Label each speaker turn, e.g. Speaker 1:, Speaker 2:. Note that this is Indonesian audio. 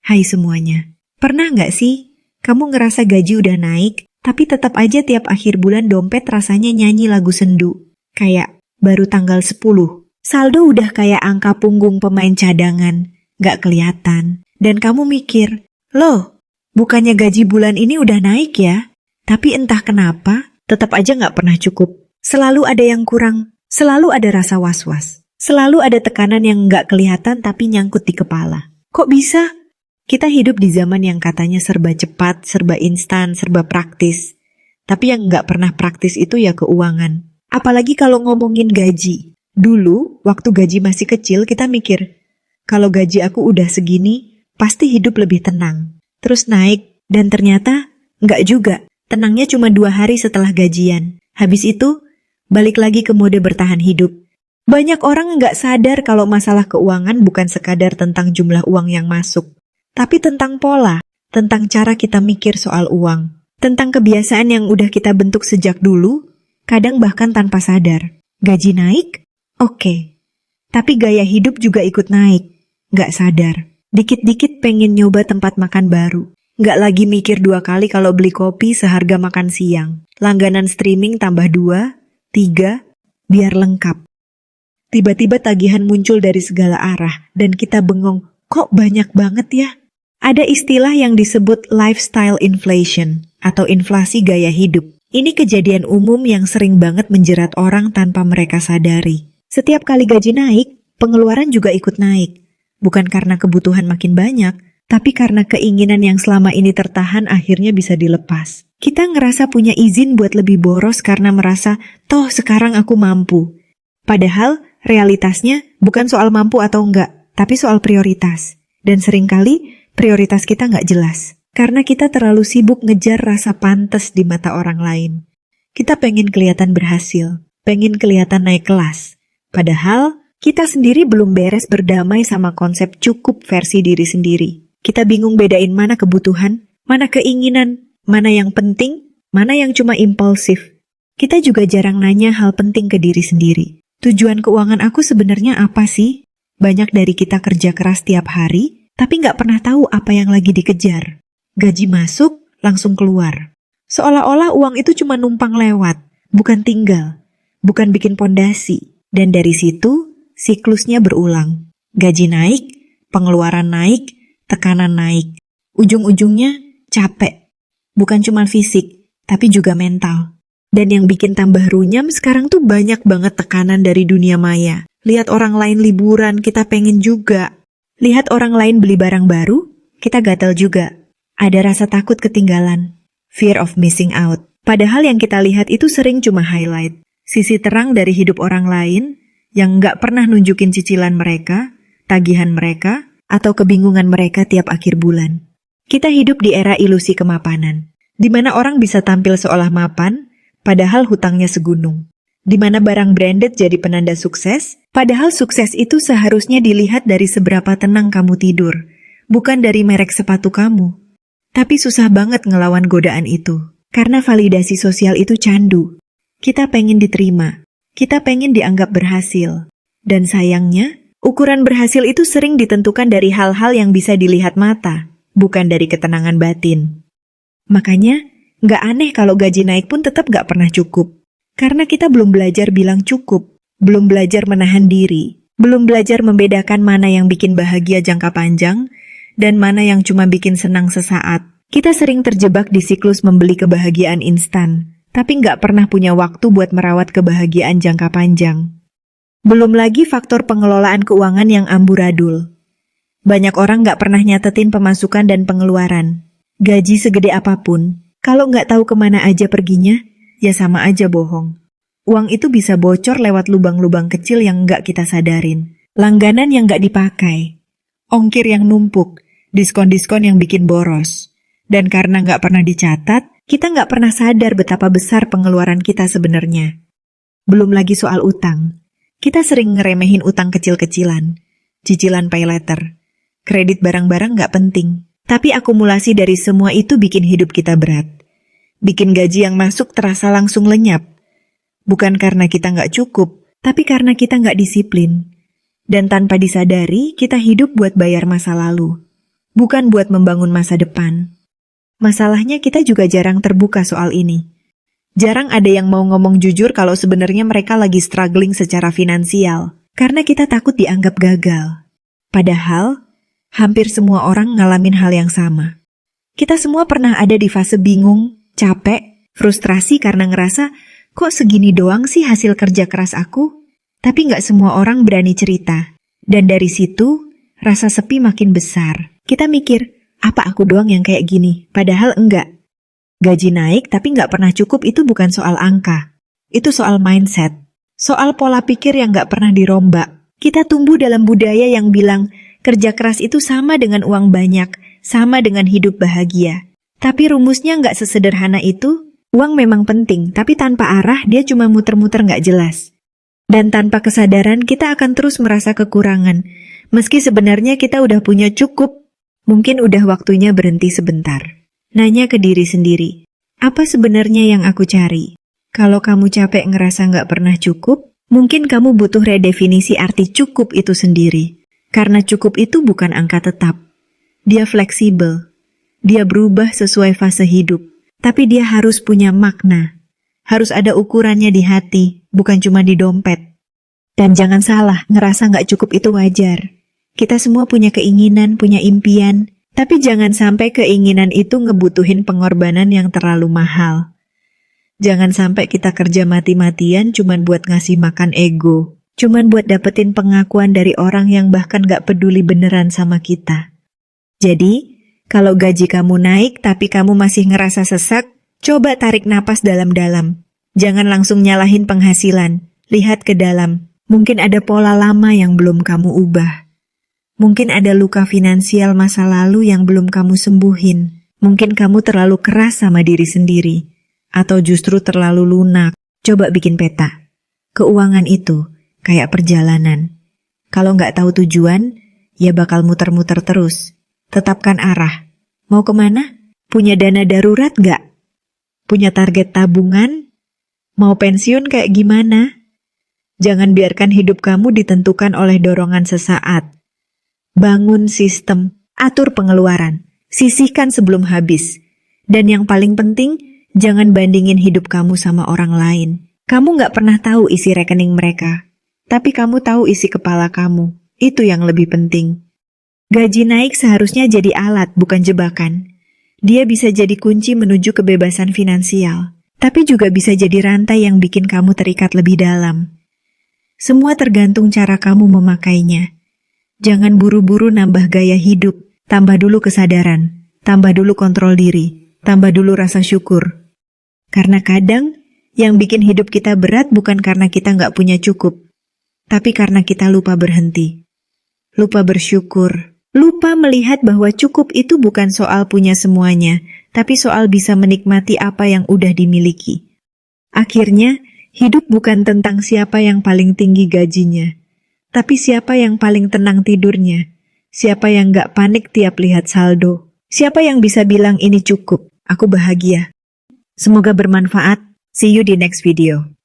Speaker 1: Hai semuanya, pernah nggak sih kamu ngerasa gaji udah naik, tapi tetap aja tiap akhir bulan dompet rasanya nyanyi lagu sendu? Kayak baru tanggal 10, saldo udah kayak angka punggung pemain cadangan, nggak kelihatan. Dan kamu mikir, loh, bukannya gaji bulan ini udah naik ya? Tapi entah kenapa, tetap aja nggak pernah cukup. Selalu ada yang kurang, selalu ada rasa was-was. Selalu ada tekanan yang nggak kelihatan tapi nyangkut di kepala. Kok bisa? Kita hidup di zaman yang katanya serba cepat, serba instan, serba praktis. Tapi yang nggak pernah praktis itu ya keuangan. Apalagi kalau ngomongin gaji. Dulu, waktu gaji masih kecil, kita mikir, kalau gaji aku udah segini, pasti hidup lebih tenang. Terus naik, dan ternyata nggak juga. Tenangnya cuma 2 hari setelah gajian. Habis itu, balik lagi ke mode bertahan hidup. Banyak orang nggak sadar kalau masalah keuangan bukan sekadar tentang jumlah uang yang masuk. Tapi tentang pola, tentang cara kita mikir soal uang, tentang kebiasaan yang udah kita bentuk sejak dulu, kadang bahkan tanpa sadar. Gaji naik? Oke. Tapi gaya hidup juga ikut naik, nggak sadar. Dikit-dikit pengen nyoba tempat makan baru. Nggak lagi mikir 2 kali kalau beli kopi seharga makan siang. Langganan streaming tambah 2, 3, biar lengkap. Tiba-tiba tagihan muncul dari segala arah, dan kita bengong, kok banyak banget ya? Ada istilah yang disebut lifestyle inflation atau inflasi gaya hidup. Ini kejadian umum yang sering banget menjerat orang tanpa mereka sadari. Setiap kali gaji naik, pengeluaran juga ikut naik. Bukan karena kebutuhan makin banyak, tapi karena keinginan yang selama ini tertahan akhirnya bisa dilepas. Kita ngerasa punya izin buat lebih boros karena merasa, toh sekarang aku mampu. Padahal realitasnya bukan soal mampu atau enggak, tapi soal prioritas. Dan seringkali prioritas kita nggak jelas, karena kita terlalu sibuk ngejar rasa pantas di mata orang lain. Kita pengen kelihatan berhasil, pengen kelihatan naik kelas. Padahal, kita sendiri belum beres berdamai sama konsep cukup versi diri sendiri. Kita bingung bedain mana kebutuhan, mana keinginan, mana yang penting, mana yang cuma impulsif. Kita juga jarang nanya hal penting ke diri sendiri. Tujuan keuangan aku sebenarnya apa sih? Banyak dari kita kerja keras tiap hari, tapi nggak pernah tahu apa yang lagi dikejar. Gaji masuk, langsung keluar. Seolah-olah uang itu cuma numpang lewat, bukan tinggal, bukan bikin pondasi. Dan dari situ, siklusnya berulang. Gaji naik, pengeluaran naik, tekanan naik. Ujung-ujungnya capek. Bukan cuma fisik, tapi juga mental. Dan yang bikin tambah runyam sekarang tuh banyak banget tekanan dari dunia maya. Lihat orang lain liburan, kita pengen juga. Lihat orang lain beli barang baru, kita gatel juga. Ada rasa takut ketinggalan, fear of missing out. Padahal yang kita lihat itu sering cuma highlight. Sisi terang dari hidup orang lain yang nggak pernah nunjukin cicilan mereka, tagihan mereka, atau kebingungan mereka tiap akhir bulan. Kita hidup di era ilusi kemapanan, di mana orang bisa tampil seolah mapan, padahal hutangnya segunung. Di mana barang branded jadi penanda sukses, padahal sukses itu seharusnya dilihat dari seberapa tenang kamu tidur, bukan dari merek sepatu kamu. Tapi susah banget ngelawan godaan itu, karena validasi sosial itu candu. Kita pengen diterima, kita pengen dianggap berhasil. Dan sayangnya, ukuran berhasil itu sering ditentukan dari hal-hal yang bisa dilihat mata, bukan dari ketenangan batin. Makanya, nggak aneh kalau gaji naik pun tetap nggak pernah cukup. Karena kita belum belajar bilang cukup, belum belajar menahan diri, belum belajar membedakan mana yang bikin bahagia jangka panjang, dan mana yang cuma bikin senang sesaat. Kita sering terjebak di siklus membeli kebahagiaan instan, tapi nggak pernah punya waktu buat merawat kebahagiaan jangka panjang. Belum lagi faktor pengelolaan keuangan yang amburadul. Banyak orang nggak pernah nyatetin pemasukan dan pengeluaran. Gaji segede apapun, kalau nggak tahu kemana aja perginya, ya sama aja bohong. Uang itu bisa bocor lewat lubang-lubang kecil yang nggak kita sadarin. Langganan yang nggak dipakai. Ongkir yang numpuk. Diskon-diskon yang bikin boros. Dan karena nggak pernah dicatat, kita nggak pernah sadar betapa besar pengeluaran kita sebenarnya. Belum lagi soal utang. Kita sering ngeremehin utang kecil-kecilan. Cicilan pay letter. Kredit barang-barang nggak penting. Tapi akumulasi dari semua itu bikin hidup kita berat. Bikin gaji yang masuk terasa langsung lenyap. Bukan karena kita nggak cukup, tapi karena kita nggak disiplin. Dan tanpa disadari, kita hidup buat bayar masa lalu. bukan buat membangun masa depan. Masalahnya kita juga jarang terbuka soal ini. Jarang ada yang mau ngomong jujur kalau sebenarnya mereka lagi struggling secara finansial, karena kita takut dianggap gagal. Padahal, hampir semua orang ngalamin hal yang sama. Kita semua pernah ada di fase bingung, capek, frustrasi karena ngerasa, kok segini doang sih hasil kerja keras aku? Tapi nggak semua orang berani cerita. Dan dari situ, rasa sepi makin besar. Kita mikir, apa aku doang yang kayak gini? Padahal enggak. Gaji naik tapi nggak pernah cukup itu bukan soal angka. Itu soal mindset. Soal pola pikir yang nggak pernah dirombak. Kita tumbuh dalam budaya yang bilang, kerja keras itu sama dengan uang banyak, sama dengan hidup bahagia. Tapi rumusnya nggak sesederhana itu. Uang memang penting, tapi tanpa arah dia cuma muter-muter nggak jelas. Dan tanpa kesadaran kita akan terus merasa kekurangan. Meski sebenarnya kita udah punya cukup, mungkin udah waktunya berhenti sebentar. Nanya ke diri sendiri, apa sebenarnya yang aku cari? Kalau kamu capek ngerasa nggak pernah cukup, mungkin kamu butuh redefinisi arti cukup itu sendiri. Karena cukup itu bukan angka tetap. Dia fleksibel. Dia berubah sesuai fase hidup. Tapi dia harus punya makna. Harus ada ukurannya di hati, bukan cuma di dompet. Dan jangan salah, ngerasa nggak cukup itu wajar. Kita semua punya keinginan, punya impian. Tapi jangan sampai keinginan itu ngebutuhin pengorbanan yang terlalu mahal. Jangan sampai kita kerja mati-matian cuman buat ngasih makan ego. Cuman buat dapetin pengakuan dari orang yang bahkan gak peduli beneran sama kita. Jadi, kalau gaji kamu naik tapi kamu masih ngerasa sesak, coba tarik napas dalam-dalam. Jangan langsung nyalahin penghasilan. Lihat ke dalam. Mungkin ada pola lama yang belum kamu ubah. Mungkin ada luka finansial masa lalu yang belum kamu sembuhin. Mungkin kamu terlalu keras sama diri sendiri. Atau justru terlalu lunak. Coba bikin peta. Keuangan itu kayak perjalanan. Kalau nggak tahu tujuan, ya bakal muter-muter terus. Tetapkan arah. Mau kemana? Punya dana darurat nggak? Punya target tabungan? Mau pensiun kayak gimana? Jangan biarkan hidup kamu ditentukan oleh dorongan sesaat. Bangun sistem, atur pengeluaran, sisihkan sebelum habis. Dan yang paling penting, jangan bandingin hidup kamu sama orang lain. Kamu nggak pernah tahu isi rekening mereka, tapi kamu tahu isi kepala kamu. Itu yang lebih penting. Gaji naik seharusnya jadi alat, bukan jebakan. Dia bisa jadi kunci menuju kebebasan finansial, tapi juga bisa jadi rantai yang bikin kamu terikat lebih dalam. Semua tergantung cara kamu memakainya. Jangan buru-buru nambah gaya hidup, tambah dulu kesadaran, tambah dulu kontrol diri, tambah dulu rasa syukur. Karena kadang, yang bikin hidup kita berat bukan karena kita nggak punya cukup, tapi karena kita lupa berhenti. Lupa bersyukur, lupa melihat bahwa cukup itu bukan soal punya semuanya, tapi soal bisa menikmati apa yang udah dimiliki. Akhirnya, hidup bukan tentang siapa yang paling tinggi gajinya, tapi siapa yang paling tenang tidurnya, siapa yang gak panik tiap lihat saldo, siapa yang bisa bilang ini cukup, aku bahagia. Semoga bermanfaat, see you di next video.